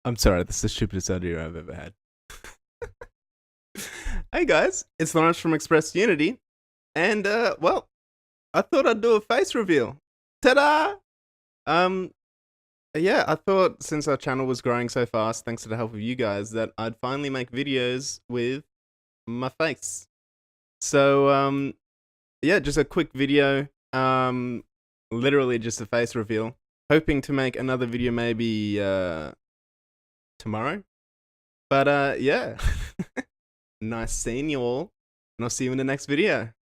I'm sorry, that's the stupidest idea I've ever had. Hey guys, it's Lawrence from Express Unity, and well, I thought I'd do a face reveal. Ta-da! Um, yeah, I thought since our channel was growing so fast, thanks to the help of you guys, that I'd finally make videos with my face. So, yeah, just a quick video. Literally just a face reveal. Hoping to make another video maybe tomorrow. But yeah. Nice seeing you all, and I'll see you in the next video.